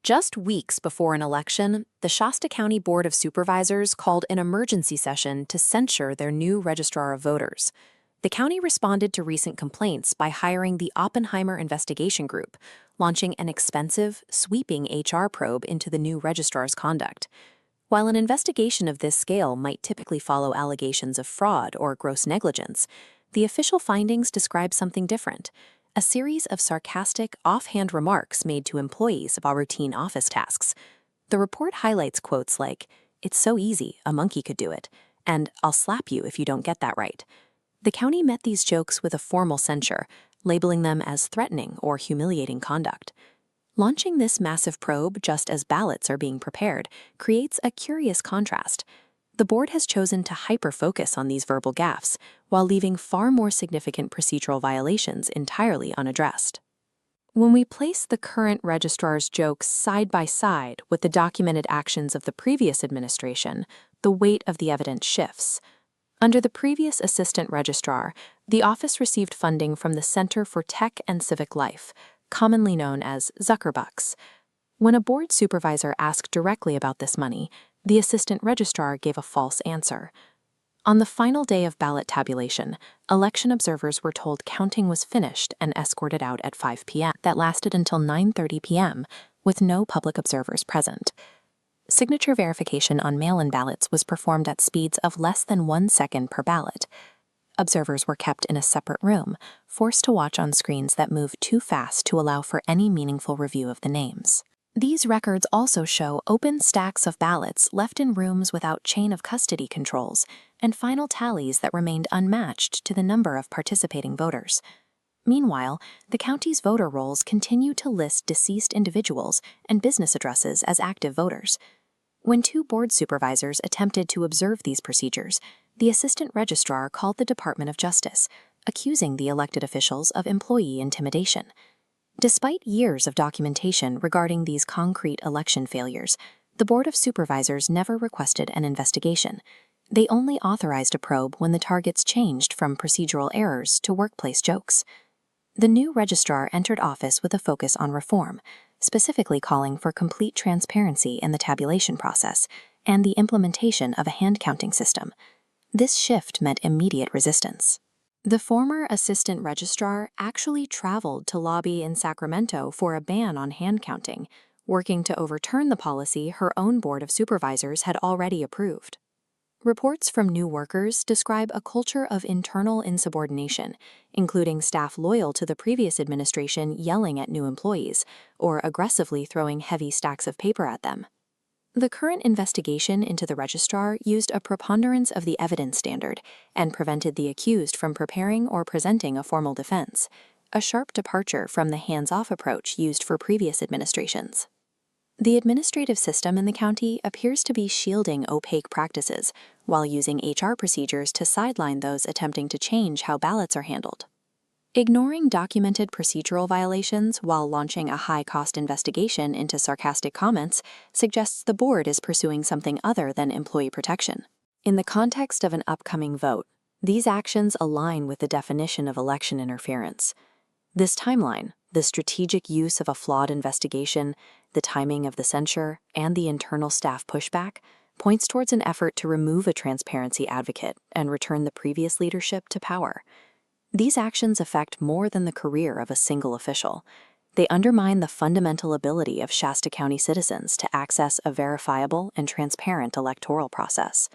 Just weeks before an election, the Shasta County Board of Supervisors called an emergency session to censure their new registrar of voters. The county responded to recent complaints by hiring the Oppenheimer Investigation Group, launching an expensive, sweeping HR probe into the new registrar's conduct. While an investigation of this scale might typically follow allegations of fraud or gross negligence, the official findings describe something different: a series of sarcastic, offhand remarks made to employees about routine office tasks. The report highlights quotes like, "It's so easy, a monkey could do it," and "I'll slap you if you don't get that right." The county met these jokes with a formal censure, labeling them as threatening or humiliating conduct. Launching this massive probe just as ballots are being prepared creates a curious contrast. The board has chosen to hyper-focus on these verbal gaffes, while leaving far more significant procedural violations entirely unaddressed. When we place the current registrar's jokes side by side with the documented actions of the previous administration, the weight of the evidence shifts. Under the previous assistant registrar, the office received funding from the Center for Tech and Civic Life, commonly known as Zuckerbucks. When a board supervisor asked directly about this money, the assistant registrar gave a false answer. On the final day of ballot tabulation, election observers were told counting was finished and escorted out at 5 p.m. That lasted until 9:30 p.m., with no public observers present. Signature verification on mail-in ballots was performed at speeds of less than 1 second per ballot. Observers were kept in a separate room, forced to watch on screens that moved too fast to allow for any meaningful review of the names. These records also show open stacks of ballots left in rooms without chain of custody controls, and final tallies that remained unmatched to the number of participating voters. Meanwhile, the county's voter rolls continue to list deceased individuals and business addresses as active voters. When two board supervisors attempted to observe these procedures, the assistant registrar called the Department of Justice, accusing the elected officials of employee intimidation. Despite years of documentation regarding these concrete election failures, the Board of Supervisors never requested an investigation. They only authorized a probe when the targets changed from procedural errors to workplace jokes. The new registrar entered office with a focus on reform, specifically calling for complete transparency in the tabulation process and the implementation of a hand-counting system. This shift met immediate resistance. The former assistant registrar actually traveled to lobby in Sacramento for a ban on hand counting, working to overturn the policy her own board of supervisors had already approved. Reports from new workers describe a culture of internal insubordination, including staff loyal to the previous administration yelling at new employees or aggressively throwing heavy stacks of paper at them. The current investigation into the registrar used a preponderance of the evidence standard and prevented the accused from preparing or presenting a formal defense, a sharp departure from the hands-off approach used for previous administrations. The administrative system in the county appears to be shielding opaque practices while using HR procedures to sideline those attempting to change how ballots are handled. Ignoring documented procedural violations while launching a high-cost investigation into sarcastic comments suggests the board is pursuing something other than employee protection. In the context of an upcoming vote, these actions align with the definition of election interference. This timeline, the strategic use of a flawed investigation, the timing of the censure, and the internal staff pushback, points towards an effort to remove a transparency advocate and return the previous leadership to power. These actions affect more than the career of a single official. They undermine the fundamental ability of Shasta County citizens to access a verifiable and transparent electoral process.